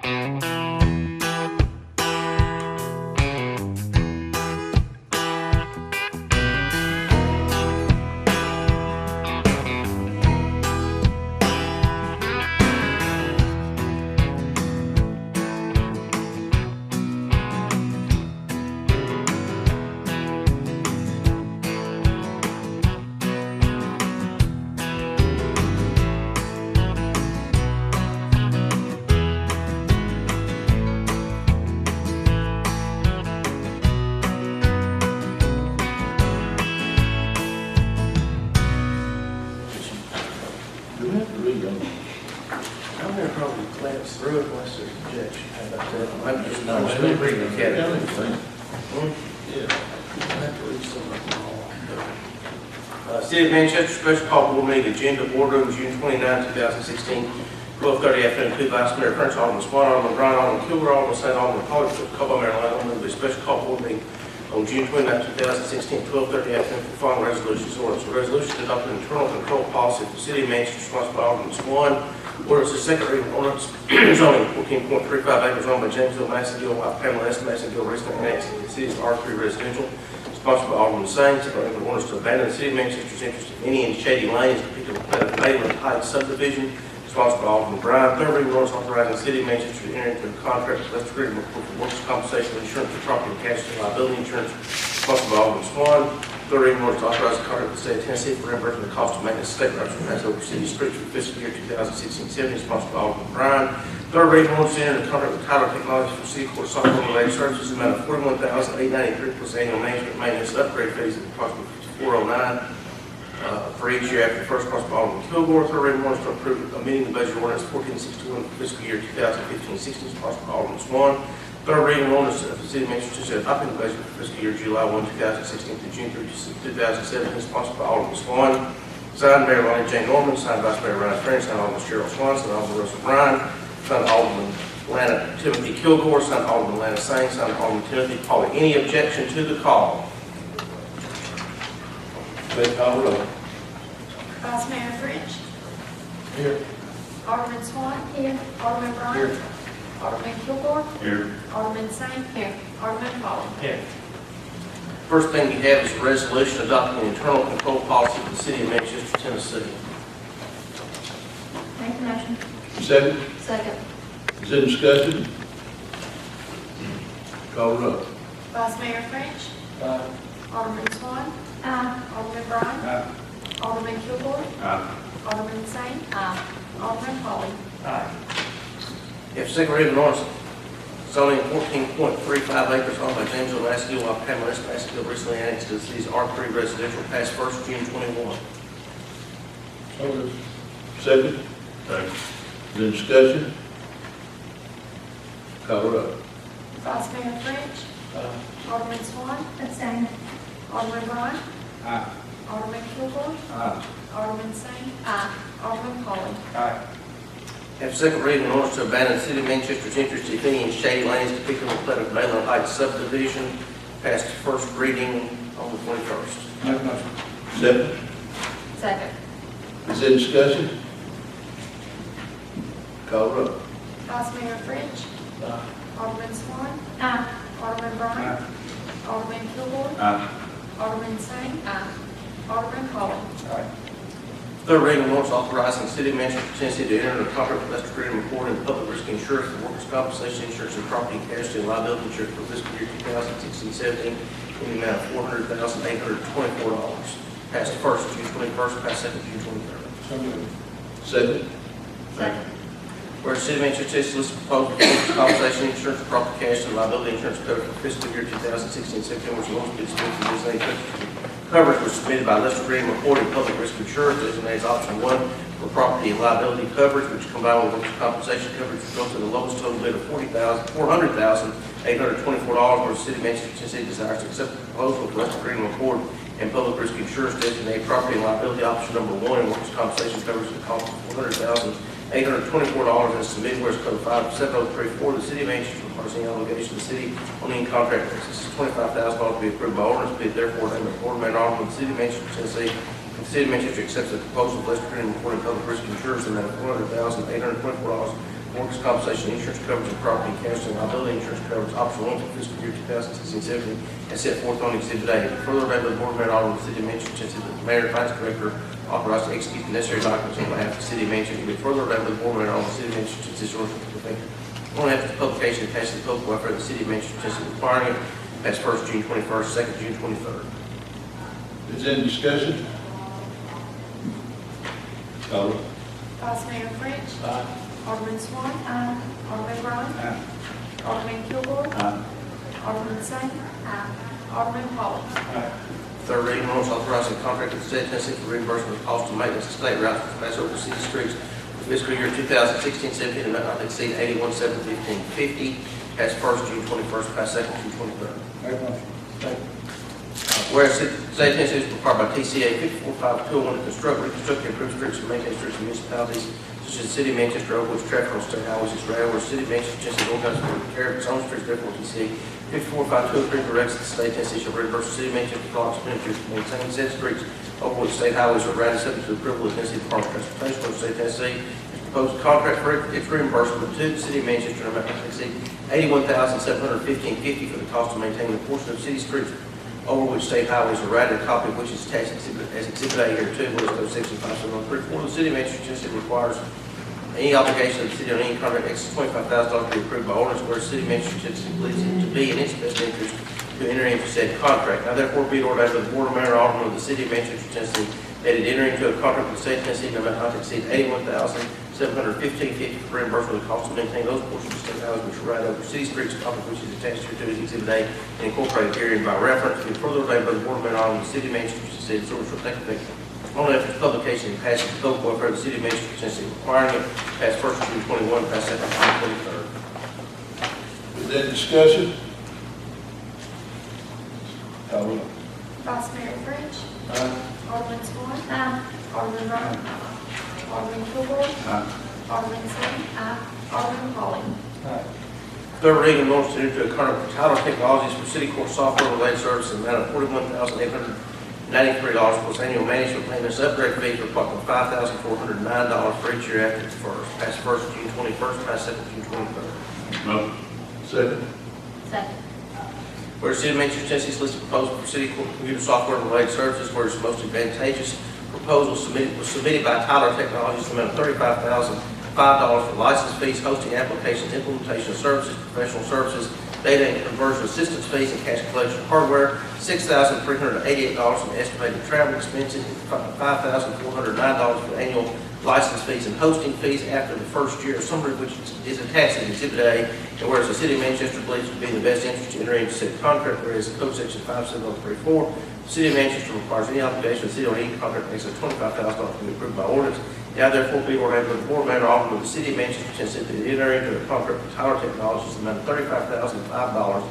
Do we have to read them? I'm gonna probably glance through it unless there's objection. How about that? I'm just No, not let me going to read read them. the category. Yeah. I have to read some of them all. City of Manchester Special Call Board Meeting Agenda Boardroom, June 29, 2016, 12:30 afternoon. Two Vice Mayor Prince, Alderman Swan, Alderman Bryan, Alderman Kilgore, Alderman St. Alderman College, Cobo, Maryland. Alderman, the Special Call Board Meeting on June 29, 2016, 12:30 afternoon for following resolutions. Ordinance. A resolution adopting internal control policy for the City of Manchester, sponsored by Alderman Swan. Ordinance is second reading ordinance zoning 14.35 acres owned by Jamesville, Massachusetts, while Pamela S. Massachusetts recently annexed to the city's R3 residential. Sponsored by Alderman Sane. Second reading ordinance to abandon the City of Manchester's interest in any and shady lanes, particularly plat of Mayland Heights subdivision. Sponsored by Alderman Bryan. Third reading ordinance authorizing the City of Manchester to enter into a contract with Lester Creed for workers' compensation insurance for property and casualty liability insurance. Sponsored by Alderman Swan. Third reading ordinance authorizing a contract with the State of Tennessee for reimbursement of the cost of maintenance of state roads and pass over city streets for fiscal year 2016-17. Sponsored by Alderman Bryan. Third reading ordinance to enter into a contract with Tyler Technologies for city court software related services amount of $41,893 plus annual management maintenance upgrade fees of approximately $409 for each year after the first cross by Alderman Kilgore. Third reading ordinance to approve amending the budget ordinance 1461 for fiscal year 2015-16, sponsored by Alderman Swan. Third reading ordinance of the City of Manchester adopting the budget for fiscal year July 1, 2016 to June 30, 2017, sponsored by Alderman Swan. Signed Mayor Lonnie J. Norman, signed Vice Mayor Ryan Frantz, signed Alderman Cheryl Swan, signed Alderman Russell Bryan, signed Alderman Lana Timothy Kilgore, signed Alderman Lana Sane, signed Alderman Timothy Pauly. Any objection to the call? Please call the roll. Vice Mayor French. Here. Alderman Swan. Here. Alderman Bryan. Here. Alderman Kilgore. Here. Alderman Sane. Here. Alderman Paul. Here. First thing you have is a resolution adopting an internal control policy for the City of Manchester, Tennessee. Make the motion. Second. Second. Is there discussion? Call the roll. Vice Mayor French. Alderman Swan. Alderman Bryan. Alderman Kilgore. Alderman Sane. Alderman Paul. If second reading ordinance zoning 14.35 acres owned by Jamesville, Massachusetts, while Pamela S. Massachusetts recently annexed to the city's R3 residential passed first June 21. Second. Second. Is there discussion? Call the roll. Vice Mayor French. Alderman Swan. Abstain. Alderman Bryan. Alderman Kilgore. Alderman Sane. Alderman Paul. Have second reading ordinance to abandon the City of Manchester's interest in any and shady lanes, particularly plat of Mayland Heights subdivision, passed first reading on the 21st. Second. Second. Is there discussion? Call the roll. Vice Mayor French. Alderman Swan. Alderman Bryan. Alderman Kilgore. Alderman Sane. Alderman Paul. Third reading ordinance authorizing the City of Manchester, Tennessee to enter into a contract with Lester Creed and reporting public risk insurance for workers' compensation insurance and property and casualty and liability insurance for fiscal year 2016-17 in the amount of $400,824. Passed first June 21st, passed second June 23rd. Second. Second. Whereas the City of Manchester, Tennessee lists proposal for workers' compensation insurance and property casualty and liability insurance coverage for fiscal year 2016-17, which will be dispensed with designated coverage was submitted by Lester Green reporting public risk insurance designated as option 1 for property and liability coverage, which combined with workers' compensation coverage results in the lowest total bid of $400,824. Where the City of Manchester, Tennessee desires to accept the proposal of Lester Green report and public risk insurance designated property and liability option number 1 and workers' compensation coverage at the cost of $400,824 as submitted, whereas code 5703-4, the City of Manchester requires any obligation to the city on any contract basis is $25,000 to be approved by ordinance, be it therefore named the Board of Mayor Alderman of the City of Manchester, Tennessee. The City of Manchester accepts the proposal of Lester Green reporting public risk insurance in the amount of $400,824 workers' compensation insurance coverage and property and casualty liability insurance coverage optional 1 for fiscal year 2016-17 as set forth on Exhibit A. Further, by the Board of Mayor Alderman, the City Manager, the Mayor and Vice Director authorized to execute the necessary documents on behalf of the City Manager. To be further, by the Board of Mayor Alderman, the City Manager, this order to effect only after the publication and passing the public welfare of the City Manager, requiring it as first June 21st, second June 23rd. Is there any discussion? Call it. Vice Mayor French. Aye. Alderman Swan. Alderman Ryan. Aye. Alderman Kilgore. Aye. Alderman Sain. Alderman Polley. Third reading, ordinance authorizing a contract with the state of Tennessee for reimbursement of cost of maintenance of state routes for pass over city streets for fiscal year 2016-17, amount not to exceed $81,715.50, passed first June 21st, passed second June 23rd. Make motion. Whereas the state of Tennessee is required by TCA 545201 to construct, reconstruct, and improve streets and maintain streets in municipalities such as the City of Manchester, over which traffic on state highways is rare, where the City of Manchester, Tennessee, organized for the care of its own streets, therefore TCA 545203 directs the state of Tennessee shall reimburse the City of Manchester for all expenditures to maintain said streets over which state highways are routed subject to the approval of the Tennessee Department of Transportation, or the state of Tennessee has proposed a contract for its reimbursement to the City of Manchester in amount not to exceed $81,715.50 for the cost of maintaining the portion of city streets over which state highways are routed, a copy of which is attached as Exhibit A here too, Willis Code Section 5734. The City of Manchester, Tennessee requires any obligation of the city on any contract exceeds $25,000 to be approved by ordinance, where the City of Manchester, Tennessee believes it to be in its best interest to enter into said contract. Now therefore be it ordained by the Board of Mayor and Alderman of the City of Manchester, Tennessee, that it enter into a contract with the state of Tennessee in amount not to exceed $81,715.50 for reimbursement of the cost to maintain those portions of state highways which are right over city streets, a copy of which is attached here to Exhibit A and incorporated herein by reference. Be further ordained by the Board of Mayor and Alderman of the City of Manchester, Tennessee, this order shall take effect only after its publication and passage of the public welfare of the City of Manchester, Tennessee, requiring it pass first June 21, pass second June 23rd. Is there discussion? Call it. Vice Mayor French. Aye. Alderman Swan. Alderman Ryan. Alderman Kilgore. Alderman Sain. Alderman Polley. Third reading, ordinance to enter into a contract with Tyler Technologies for city court software related services in the amount of $41,893 plus annual management payments, upgrade fee for approximately $5,409 for each year after the first. Pass first June 21st, pass second June 23rd. Motion. Second. Second. Where the City of Manchester, Tennessee listed proposal for city court computer software related services, where its most advantageous proposal was submitted by Tyler Technologies in the amount of $35,005 for license fees, hosting applications, implementation services, professional services, data and conversion assistance fees, and cash collection hardware, $6,388 in estimated travel expenses, and $5,409 for annual license fees and hosting fees after the first year, a summary of which is attached in Exhibit A. And whereas the City of Manchester believes it to be in the best interest to enter into said contract, whereas the Code Section 57034, the City of Manchester requires any obligation of the city on any contract makes of $25,000 to be approved by ordinance. Now therefore be ordained by the Board of Mayor and Alderman of the City of Manchester, Tennessee, to enter into a contract with Tyler Technologies in the amount of $35,005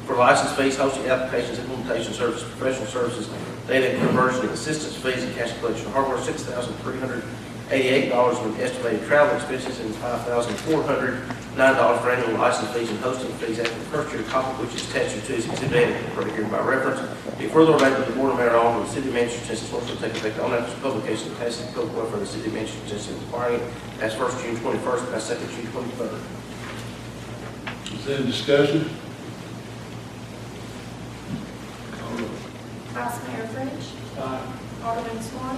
for license fees, hosting applications, implementation services, professional services, data conversion and assistance fees, and cash collection hardware, $6,388 in estimated travel expenses, and $5,409 for annual license fees and hosting fees after the first year, copy of which is attached to Exhibit A and incorporated here by reference. Be further ordained by the Board of Mayor and Alderman of the City of Manchester, Tennessee, which will take effect on after its publication and passing the public welfare of the City of Manchester, Tennessee, requiring it pass first June 21st, pass second June 23rd. Is there any discussion? Call it. Vice Mayor French. Alderman Swan.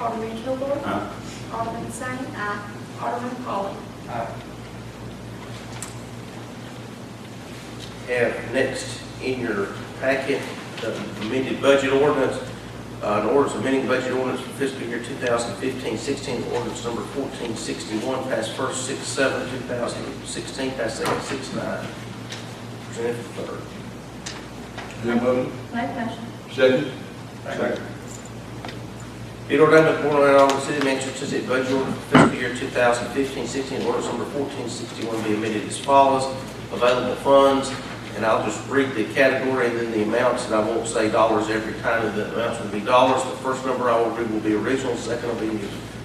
Alderman Kilgore. Alderman Sain. Alderman Polley. Have next in your packet the amended budget ordinance, an ordinance amending budget ordinance for fiscal year 2015-16, ordinance number 1461, passed first 6/7/2016, passed second 6/9. Presented for third. Is there a motion? Make motion. Second. Second. Be it ordained by the Board of Mayor and Alderman of the City of Manchester, Tennessee, budget order for fiscal year 2015-16, ordinance number 1461 be amended as follows. Available funds, and I'll just read the category and then the amounts, and I won't say dollars every time, and the amounts will be dollars. The first number I will read will be original, the second will be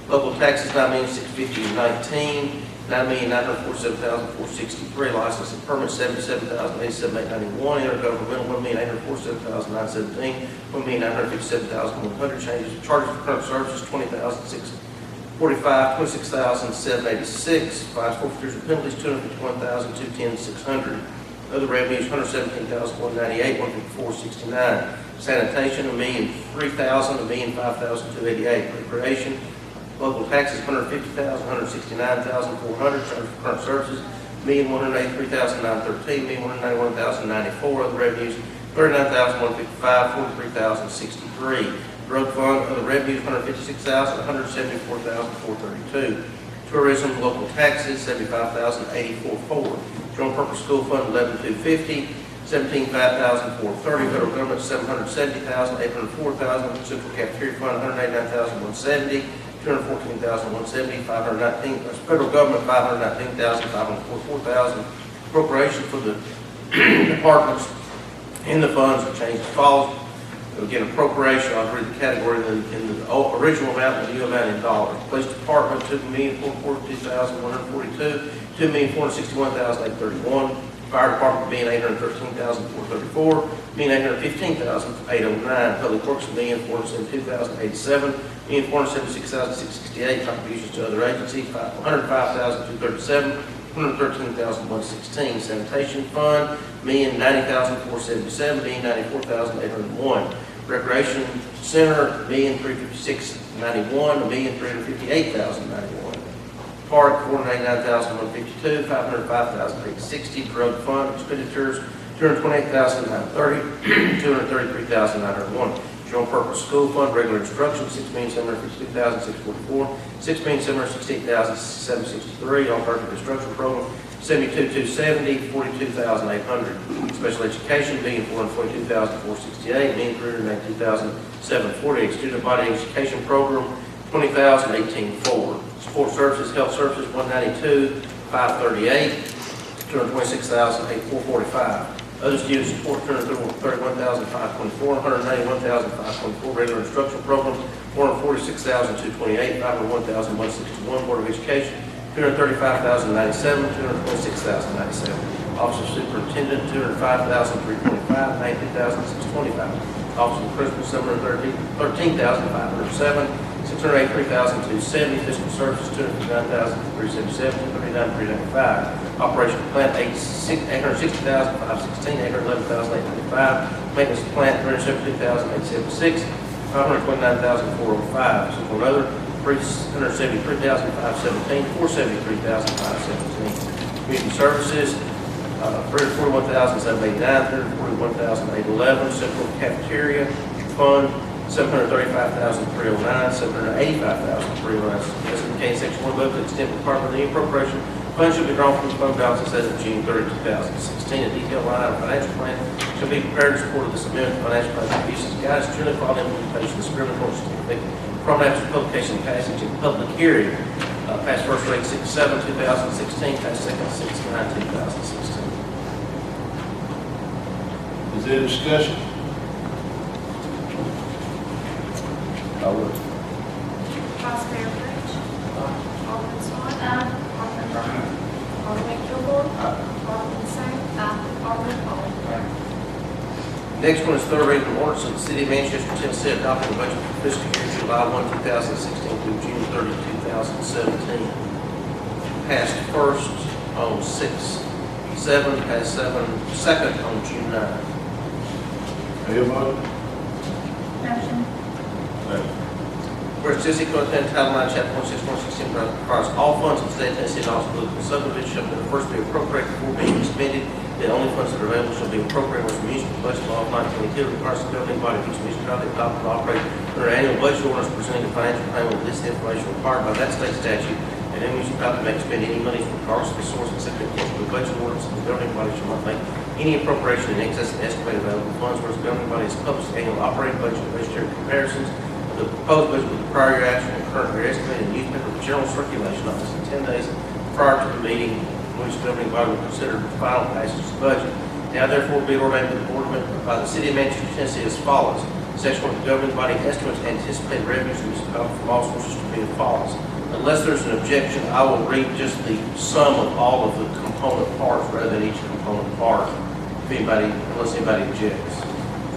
local taxes, $9,650,019, $9,947,463, license and permit, $77,087,891, intergovernmental, $1,847,917, $1,957,100, changes of charges for current services, $20,600, 45, $26,786. Fines, forfeitures, and penalties, $251,210,600. Other revenues, $117,198, $154,69. Sanitation, $1,003,000, $1,005,288. Recreation, local taxes, $150,000, $169,400. Charge for current services, $1,183,913, $1,191,094. Other revenues, $39,155, $43,063. Drug fund, other revenues, $156,000, $174,432. Tourism, local taxes, $75,084.4. General purpose school fund, $11,250, $17,540. Federal government, $770,000, $804,000. Central cafeteria fund, $189,170, $214,170, $519. Federal government, $519,000, $544,000. Appropriation for the departments in the funds are changed as follows. Again, appropriation, I'll read the category in the original amount and the new amount in dollars. Police Department, $2,442,142, $2,461,831. Fire Department, $1,813,434, $1,815,809. Public Works, $1,472,087, $1,476,668. Contributions to other agencies, $105,237. $113,116. Sanitation Fund, $1,090,477, $1,094,801. Recreation Center, $1,356,091, $1,358,091. Park, $489,152, $505,860. Drug Fund expenditures, $228,930, $233,901. General Purpose School Fund, regular instruction, $6,752,644, $6,768,763. Alternative Instruction Program, $72,270, $42,800. Special Education, $1,422,468, $1,392,748. Student Body Education Program, $20,018.4. Support Services, Health Services, $192,538, $226,845. Other student support, $231,524, $191,524. Regular instruction program, $446,228, $501,161. Board of Education, $235,097, $226,097. Office of Superintendent, $205,325, $19,625. Office of Principal, $13,507, $683,270. Fiscal Services, $259,377, $239,395. Operation Plant, $860,516, $811,895. Maintenance Plant, $372,876, $529,405. So for another, $373,517, $473,517. Community Services, $341,789, $341,811. Central Cafeteria Fund, $735,309, $785,309. Specification Section 1 above the extent requirement of the appropriation. Funds shall be drawn from the fund balance as of June 30, 2016. A detailed line item financial plan shall be prepared in support of this amendment. Financial plan uses guidance to follow implementation of discriminatory certificate from after publication and passage in public hearing. Passed first reading 6/7/2016, passed second 6/9/2016. Is there discussion? I will. Vice Mayor French. Alderman Swan. Alderman Brown. Alderman Kilgore. Alderman Sain. Alderman Paul. Next one is third reading of ordinance of the City of Manchester, Tennessee, adopting the budget for fiscal year July 1, 2016 through June 30, 2017. Passed first on 6/7, passed second on June 9. Have a motion? Motion. Whereas Tennessee Code of Title 9, Chapter 16116 requires all funds of the state of Tennessee and also political subdivision shall first be appropriated before being expended. The only funds that are available shall be appropriated with municipal budget law of 1922 requires the governing body of each municipality to adopt and operate under annual budget ordinance presenting the financial payment of this information required by that state statute, and any municipality may expend any money regardless of the source except in accordance with the budget ordinance, and the governing body shall not make any appropriation in excess of estimated available funds, whereas the governing body has published annual operating budget and budgetary comparisons of the proposed budget with the prior year actual and current year estimated in newspaper of general circulation on this in 10 days prior to the meeting which the governing body will consider the final passage of the budget. Now therefore be it ordained by the City of Manchester, Tennessee as follows. Section 1, the governing body estimates anticipated revenues from all sources to be as follows. Unless there's an objection, I will read just the sum of all of the component parts rather than each component part, unless anybody objects.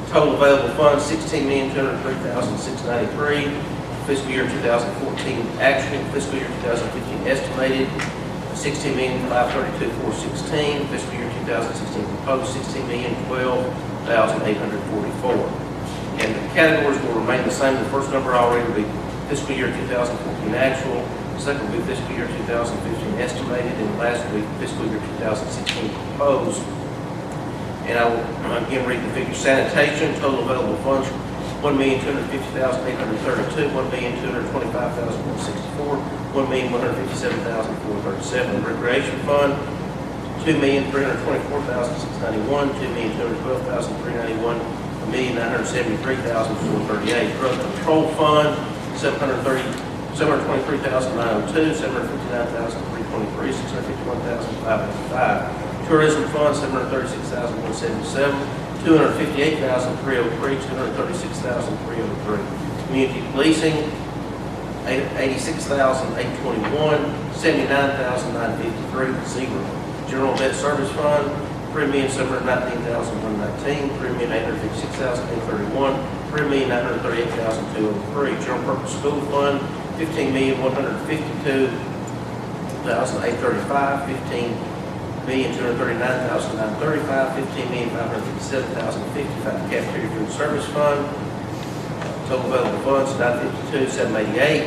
Total available funds, $16,203,693. fiscal year 2014 actual, fiscal year 2015 estimated, $16,532,416, fiscal year 2016 proposed $16,012,844. And the categories will remain the same. The first number already will be fiscal year 2014 actual, the second will be fiscal year 2015 estimated, and the last will be fiscal year 2016 proposed. And I will again read the figures. Sanitation, total available funds, $1,250,832, $1,225,164, $1,157,437. Recreation fund, $2,324,691, $2,212,391, $1,973,438. Drug control fund, $723,902, $759,323, $651,585. Tourism fund, $736,177, $258,303, $236,303. Community policing, $86,821, $79,953, zero. General debt service fund, $3,719,119, $3,856,831, $3,938,203. General purpose school fund, $15,152,835, $15,239,935, $15,557,055. Cafeteria food service fund, total available funds, $952,788,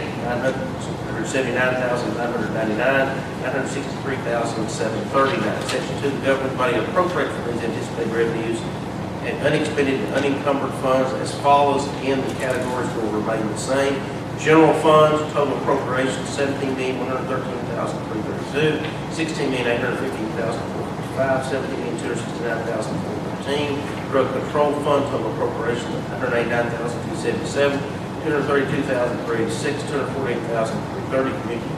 $979,999, $963,739. Section 2, the governing body appropriates from these anticipated revenues and unexpended and unencumbered funds as follows. Again, the categories will remain the same. General funds, total appropriations, $17,113,332, $16,815,455, $17,269,413. Drug control fund, total appropriations, $189,277, $232,386, $248,330. Community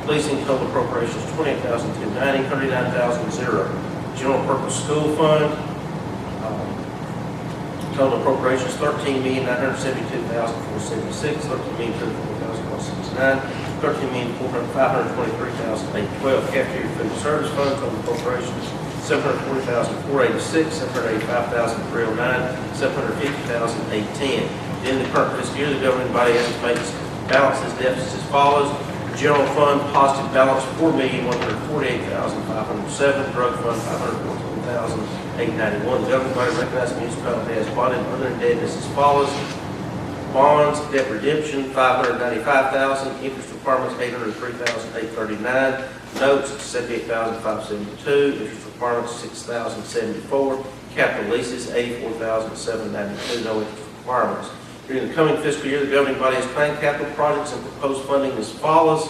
policing, total appropriations, $28,290, $39,000. General purpose school fund, total appropriations, $13,972,476, $13,034,169, $13,523,812. Cafeteria food service fund, total appropriations, $740,486, $785,309, $750,810. In the current fiscal year, the governing body estimates balances deficits as follows. General fund, positive balance, $4,148,507. Drug fund, $514,891. The governing body recognizes municipality has bonded other indebtedness as follows. Bonds, debt redemption, $595,000. Interest requirements, $803,839. Notes, $78,572. Interest requirements, $6,074. Capital leases, $84,792. No interest requirements. During the coming fiscal year, the governing body has planned capital projects and proposed funding as follows.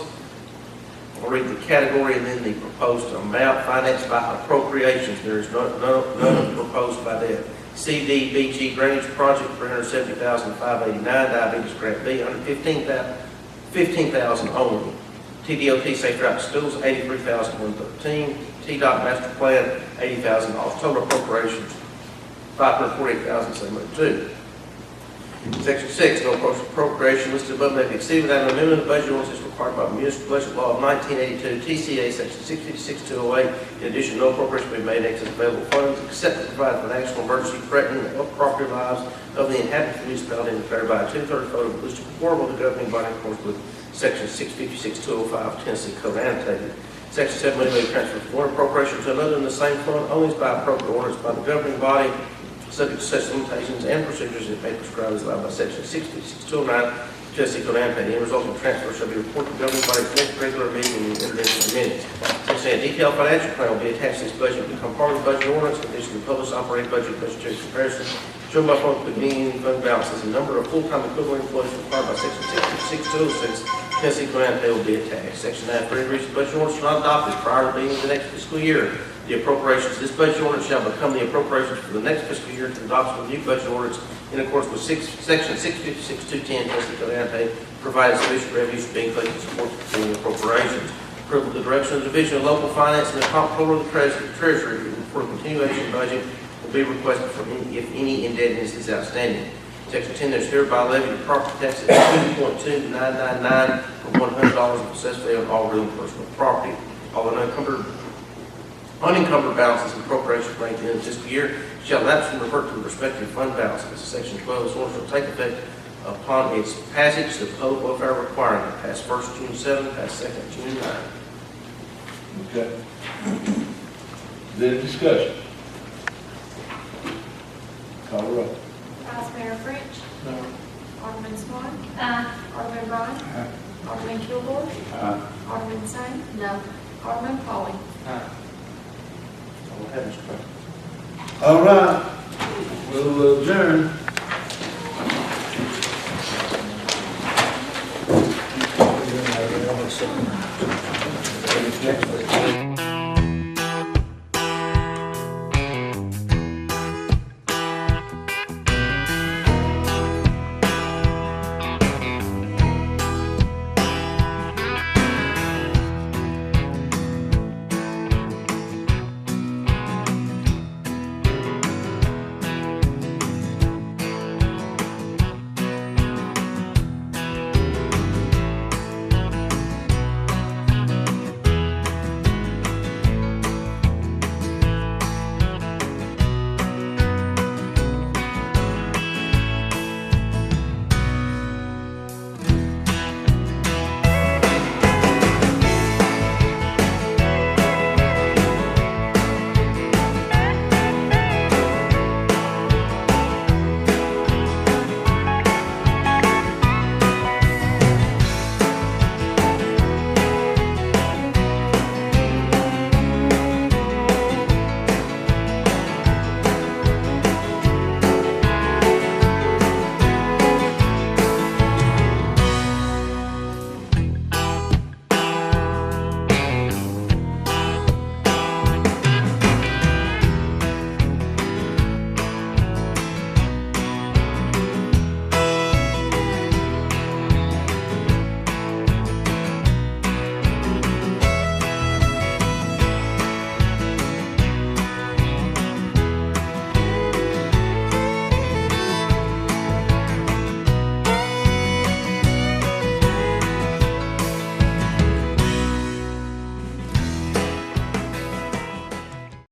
I'll read the category and then the proposed amount. Financed by appropriations. There is none proposed by debt. CDBG drainage project, $370,589. Diabetes grant B, $115,000 only. TDOT safe route to schools, $83,113. TDOT master plan, $80,000. Total appropriations, $548,702. Section 6, no appropriation listed above may be exceeded without an amendment of the budget ordinance as required by municipal budget law of 1982, TCA section 656-208. In addition, no appropriation may be made in excess of available funds except to provide for national emergency threatening the health, property, lives of the inhabitants of the municipality and declared by a 2/3 vote of the list conformable to the governing body in accordance with section 656-205 Tennessee Code annotated. Section 7 may be transferred from one appropriation to another in the same fund only as by appropriate orders by the governing body, subject to such limitations and procedures as may prescribe as allowed by section 656-209 Tennessee Code annotated. Any resulting transfer shall be reported to the governing body's next regular meeting in the intervention minutes. Section 8, detailed financial plan will be attached to this budget and become part of the budget ordinance. In addition to the published operating budget, budgetary comparison, shown by fund beginning fund balances, and number of full-time equivalent employees required by section 656-206 Tennessee Code annotated will be attached. Section 9, for any reason the budget ordinance is not adopted prior to the beginning of the next fiscal year, the appropriations, this budget ordinance shall become the appropriations for the next fiscal year to the adoption of the new budget ordinance in accordance with section 656-210 Tennessee Code annotated, provided sufficient revenues to be included to support the continuing appropriations. Approval of the direction of the Division of Local Finance and the Comptroller of the Treasury for a continuation budget will be requested for if any indebtedness is outstanding. Section 10, there's hereby levied a property tax at 2.2999 for $100 of assessed value on all real and personal property. All unencumbered balances and appropriations made in the fiscal year shall lapse and revert to the respective fund balances. Section 12, this order shall take effect upon its passage, the public welfare requirement, passed first June 7, passed second June 9. Okay. Is there any discussion? Call the roll. Vice Mayor French. No. Alderman Swan. Alderman Vaughn. Alderman Kilgore. Alderman Sane. No. Alderman Polley. I will have Mr. President. All right, we'll adjourn.